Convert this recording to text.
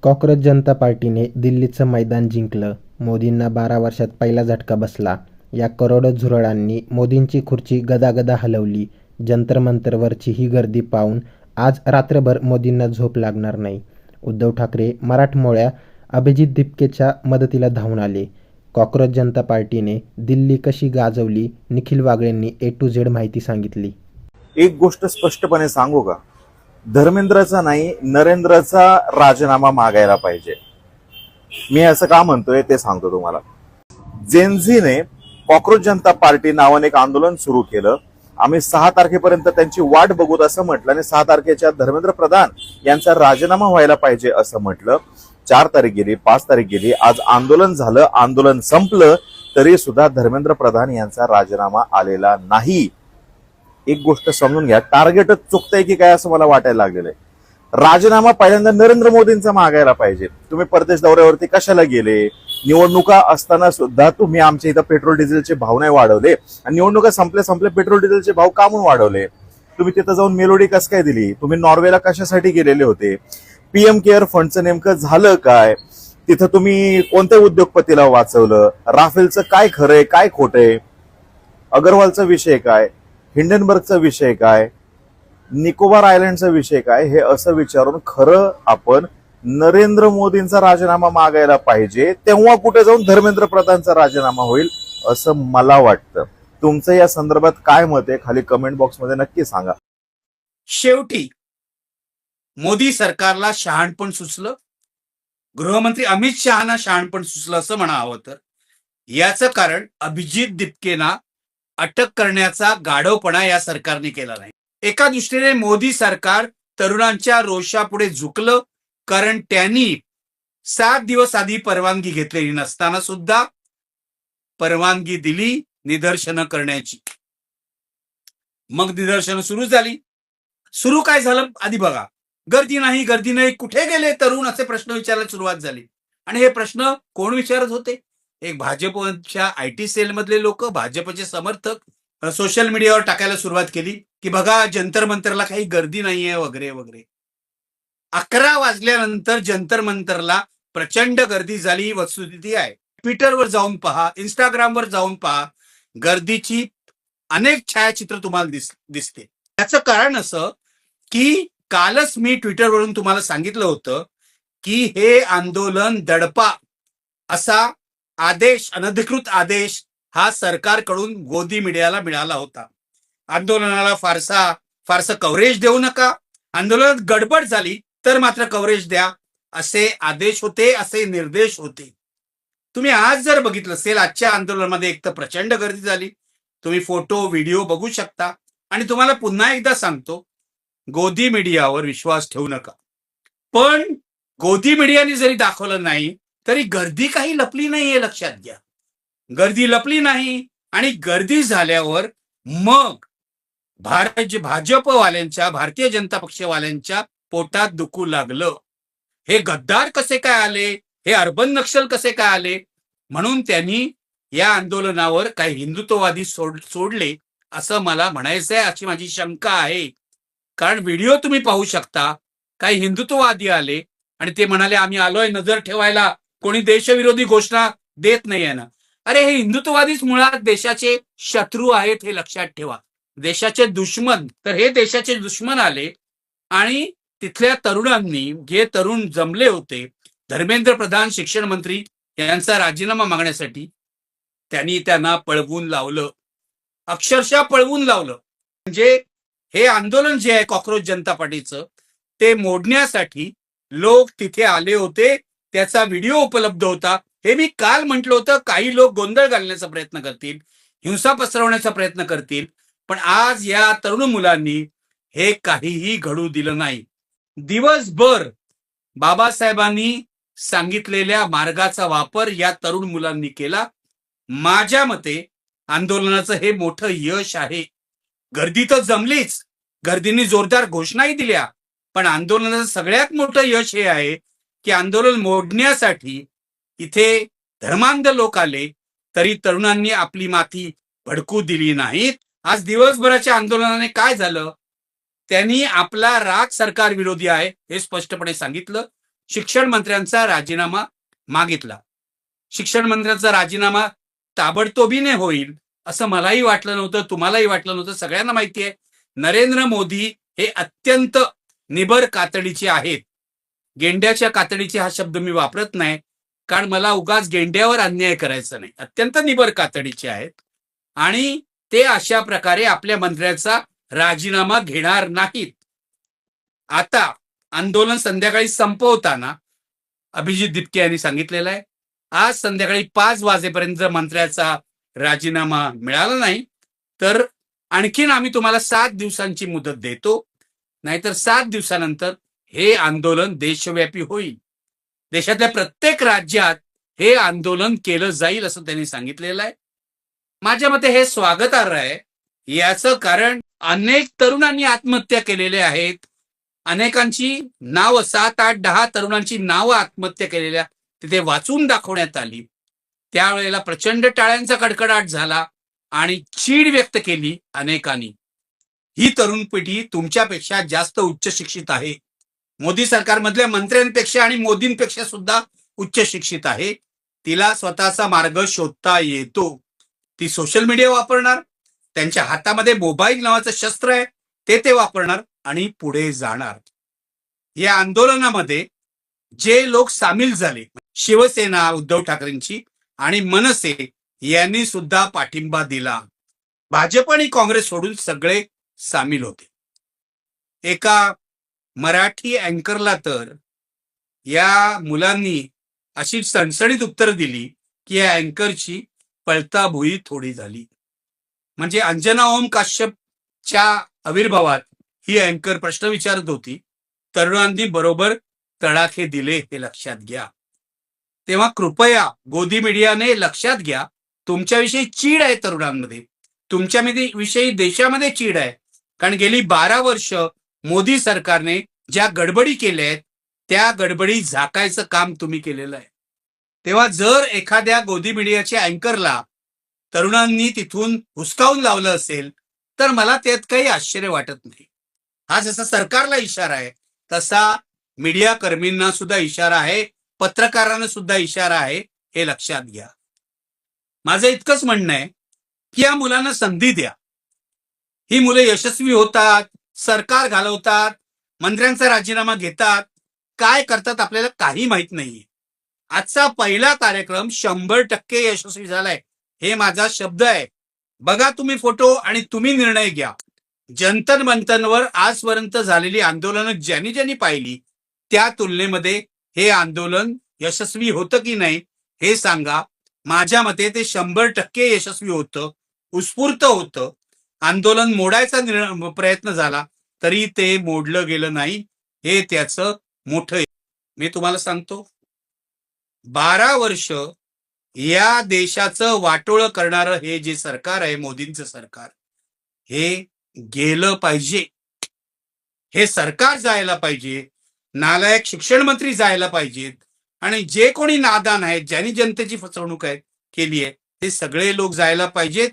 Cockroach जनता पार्टीने दिल्लीचं मैदान जिंकलं. मोदींना 12 वर्षात पहिला झटका बसला. या करोडो झुरळांनी मोदींची खुर्ची गदागदा हलवली. जंतर मंतरवरची ही गर्दी पाहून आज रात्रभर मोदींना झोप लागणार नाही. उद्धव ठाकरे मराठमोळ्या अभिजित दिपकेच्या मदतीला धावून आले. कॉक्रोच जनता पार्टीने दिल्ली कशी गाजवली, निखिल वागळेंनी A to Z माहिती सांगितली. एक गोष्ट स्पष्टपणे सांगू का? धर्मेंद्रचा नाही, नरेंद्रचा राजीनामा मागायला पाहिजे. मी असं का म्हणतोय ते सांगतो तुम्हाला. जेनझीने कॉक्रोच जनता पार्टी नावाने एक आंदोलन सुरू केलं. आम्ही 6 तारखेपर्यंत त्यांची वाट बघूत असं म्हटलं आणि 6 तारखेच्या धर्मेंद्र प्रधान यांचा राजीनामा व्हायला पाहिजे असं म्हटलं. 4 तारीख गेली, 5 तारीख गेली, आज आंदोलन झालं, आंदोलन संपलं, तरी सुद्धा धर्मेंद्र प्रधान यांचा राजीनामा आलेला नाही. एक गोष्ट समजून घ्या, टार्गेटच चुकतंय की काय असं मला वाटायला लागलेलं आहे. राजीनामा पहिल्यांदा नरेंद्र मोदींचा मागायला पाहिजे. तुम्ही परदेश दौऱ्यावरती कशाला गेले? निवडणुका असताना सुद्धा तुम्ही आमच्या इथं पेट्रोल डिझेलचे भाव नाही वाढवले आणि निवडणुका संपले पेट्रोल डिझेलचे भाव का म्हणून वाढवले? तुम्ही तिथं जाऊन मेलोडी कस काय दिली? तुम्ही नॉर्वेला कशासाठी गेलेले होते? PM केअर फंडचं नेमकं झालं काय? तिथं तुम्ही कोणत्या उद्योगपतीला वाचवलं? राफेलचं काय खरंय काय खोटंय? अगरवालचा विषय काय? हिंडनबर्गचा विषय काय? निकोबार आयलंडचा विषय काय? हे असं विचारून खरं आपण नरेंद्र मोदींचा राजीनामा मागायला पाहिजे. तेव्हा कुठे जाऊन धर्मेंद्र प्रधानचा राजीनामा होईल असं मला वाटतं. तुमचं या संदर्भात काय मत आहे खाली कमेंट बॉक्समध्ये नक्की सांगा. शेवटी मोदी सरकारला शहाणपण सुचलं, गृहमंत्री अमित शहाना शहाणपण सुचलं असं म्हणावं तर. याचं कारण अभिजित दिपकेना अटक करण्याचा गाढवपणा या सरकारने केला नाही. एका दृष्टीने मोदी सरकार तरुणांच्या रोषापुढे झुकलं, कारण त्यांनी 7 दिवस आधी परवानगी घेतलेली नसताना सुद्धा परवानगी दिली निदर्शनं करण्याची. मग निदर्शनं सुरू झाली. सुरू काय झालं आधी बघा. गर्दी नाही, कुठे गेले तरुण असे प्रश्न विचारायला सुरुवात झाली. आणि हे प्रश्न कोण विचारत होते? एक भाजपच्या IT सेलमधले लोक, भाजपचे समर्थक सोशल मीडियावर टाकायला सुरुवात केली की बघा जंतर मंतरला काही गर्दी नाहीये वगैरे वगैरे. 11 वाजल्यानंतर जंतर मंतरला प्रचंड गर्दी झाली, वस्तुस्थिती आहे. ट्विटरवर जाऊन पहा, इंस्टाग्रामवर जाऊन पहा, गर्दीची अनेक छायाचित्र तुम्हाला दिसते. त्याचं कारण असं की कालच मी ट्विटरवरून तुम्हाला सांगितलं होतं की हे आंदोलन दडपा असा आदेश, अनधिकृत आदेश हा सरकारकडून गोदी मीडियाला मिळाला होता. आंदोलनाला फारसं कव्हरेज देऊ नका, आंदोलनात गडबड झाली तर मात्र कव्हरेज द्या, असे आदेश होते, असे निर्देश होते. तुम्ही आज जर बघितलं असेल, आजच्या आंदोलनामध्ये एक तर प्रचंड गर्दी झाली. तुम्ही फोटो व्हिडिओ बघू शकता. आणि तुम्हाला पुन्हा एकदा सांगतो, गोदी मीडियावर विश्वास ठेवू नका. पण गोदी मीडियाने जरी दाखवलं नाही तरी गर्दी काही लपली नाहीये, लक्षात घ्या. गर्दी लपली नाही. आणि गर्दी झाल्यावर मग भाजपवाल्यांच्या, भारतीय जनता पक्षवाल्यांच्या पोटात दुखू लागलं. हे गद्दार कसे काय आले? हे अर्बन नक्षल कसे काय आले? म्हणून त्यांनी या आंदोलनावर काही हिंदुत्ववादी सोडले असं मला म्हणायचंय, अशी माझी शंका आहे. कारण व्हिडिओ तुम्ही पाहू शकता, काही हिंदुत्ववादी आले आणि ते म्हणाले आम्ही आलोय नजर ठेवायला, कोणी देशविरोधी घोषणा देत नाहीये ना. अरे हे हिंदुत्ववादीच मुळात देशाचे शत्रू आहेत, हे लक्षात ठेवा. देशाचे दुश्मन. तर हे देशाचे दुश्मन आले आणि तिथल्या तरुणांनी, जे तरुण जमले होते, धर्मेंद्र प्रधान शिक्षण मंत्री यांचा राजीनामा मागण्यासाठी, त्यांनी त्यांना पळवून लावलं, अक्षरशः पळवून लावलं. म्हणजे हे आंदोलन जे आहे कॉक्रोच जनता पार्टीचं, ते मोडण्यासाठी लोक तिथे आले होते. त्याचा व्हिडिओ उपलब्ध होता. हे मी काल म्हटलं होतं, काही लोक गोंधळ घालण्याचा प्रयत्न करतील, हिंसा पसरवण्याचा प्रयत्न करतील. पण आज या तरुण मुलांनी हे काहीही घडू दिलं नाही. दिवसभर बाबासाहेबांनी सांगितलेल्या मार्गाचा वापर या तरुण मुलांनी केला. माझ्या मते आंदोलनाचं हे मोठं यश आहे. गर्दी तर जमलीच, गर्दीने जोरदार घोषणाही दिल्या, पण आंदोलनाचं सगळ्यात मोठं यश हे आहे की आंदोलन मोडण्यासाठी इथे धर्मांध लोक आले तरी तरुणांनी आपली माथी भडकू दिली नाहीत. आज दिवसभराच्या आंदोलनाने काय झालं? त्यांनी आपला राग सरकार विरोधी आहे हे स्पष्टपणे सांगितलं. शिक्षण मंत्र्यांचा राजीनामा मागितला. शिक्षण मंत्र्यांचा राजीनामा ताबडतोबीने होईल असं मलाही वाटलं नव्हतं, तुम्हालाही वाटलं नव्हतं. सगळ्यांना माहिती आहे नरेंद्र मोदी हे अत्यंत निबर कातडीचे आहेत. गेंड्याच्या कातडीचे हा शब्द मी वापरत नाही, कारण मला उगाच गेंड्यावर अन्याय करायचा नाही. अत्यंत निबर कातडीचे आहेत आणि ते अशा प्रकारे आपल्या मंत्र्याचा राजीनामा घेणार नाहीत. आता आंदोलन संध्याकाळी संपवताना अभिजित दिपके यांनी सांगितलेलं आहे, आज संध्याकाळी 5 वाजेपर्यंत जर मंत्र्याचा राजीनामा मिळाला नाही तर आणखीन आम्ही तुम्हाला 7 दिवसांची मुदत देतो, नाहीतर 7 दिवसानंतर हे आंदोलन देशव्यापी होईल. देशातल्या प्रत्येक राज्यात हे आंदोलन केलं जाईल असं त्यांनी सांगितलेलं आहे. माझ्या मते हे स्वागतार्ह आहे. याचं कारण अनेक तरुणांनी आत्महत्या केलेल्या आहेत. अनेकांची नावं 7, 8, 10 तरुणांची नावं आत्महत्या केलेल्या तिथे वाचून दाखवण्यात आली. त्यावेळेला प्रचंड टाळ्यांचा कडकडाट झाला आणि चीड व्यक्त केली अनेकांनी. ही तरुण पिढी तुमच्यापेक्षा जास्त उच्च शिक्षित आहे. मोदी सरकारमधल्या मंत्र्यांपेक्षा आणि मोदींपेक्षा सुद्धा उच्च शिक्षित आहे. तिला स्वतःचा मार्ग शोधता येतो. ती सोशल मीडिया वापरणार, त्यांच्या हातामध्ये मोबाईल नावाचं शस्त्र आहे ते वापरणार आणि पुढे जाणार. या आंदोलनामध्ये जे लोक सामील झाले, शिवसेना उद्धव ठाकरेंची आणि मनसे यांनी सुद्धा पाठिंबा दिला. भाजप आणि काँग्रेस सोडून सगळे सामील होते. एका मराठी अँकरला तर या मुलांनी अशी सणसणीत उत्तर दिली की या अँकरची पळता भुई थोडी झाली. म्हणजे अंजना ओम काश्यपच्या आविर्भावात ही अँकर प्रश्न विचारत होती, तरुणांनी बरोबर तडाखे दिले हे लक्षात घ्या. तेव्हा कृपया गोदी मीडियाने लक्षात घ्या, तुमच्याविषयी चीड आहे तरुणांमध्ये, तुमच्या विषयी देशामध्ये चीड आहे. कारण गेली 12 वर्ष मोदी सरकारने ज्या गडबडी केल्या आहेत त्या गडबडी झाकायचं काम तुम्ही केलेलं आहे. तेव्हा जर एखाद्या गोदी मीडियाच्या अँकरला तरुणांनी तिथून हुसकावून लावलं असेल तर मला त्यात काही आश्चर्य वाटत नाही. हा जसा सरकारला इशारा आहे तसा मीडिया कर्मींना सुद्धा इशारा आहे, पत्रकारांना सुद्धा इशारा आहे, हे लक्षात घ्या. माझं इतकंच म्हणणं आहे की या मुलांना संधी द्या. ही मुलं यशस्वी होतात, सरकार घालवतात, मंत्र्यांचा राजीनामा घेतात, काय करतात आपल्याला काही माहित नाहीये. आजचा पहिला कार्यक्रम 100% यशस्वी झालाय, हे माझा शब्द आहे. बघा तुम्ही फोटो आणि तुम्ही निर्णय घ्या. जंतर मंतरवर आजपर्यंत झालेली आंदोलनं ज्यांनी ज्यांनी पाहिली त्या तुलनेमध्ये हे आंदोलन यशस्वी होतं की नाही हे सांगा. माझ्या मते ते 100% यशस्वी होतं, उत्स्फूर्त होतं. आंदोलन मोडायचा प्रयत्न झाला तरी ते मोडलं गेलं नाही, हे त्याचं मोठं. मी तुम्हाला सांगतो, 12 वर्ष या देशाचं वाटोळं करणारं हे जे सरकार आहे, मोदींचं सरकार, हे गेलं पाहिजे. हे सरकार जायला पाहिजे. नालायक शिक्षण मंत्री जायला पाहिजेत आणि जे कोणी नादान आहेत, ज्यांनी जनतेची फसवणूक केली आहे, ते सगळे लोक जायला पाहिजेत.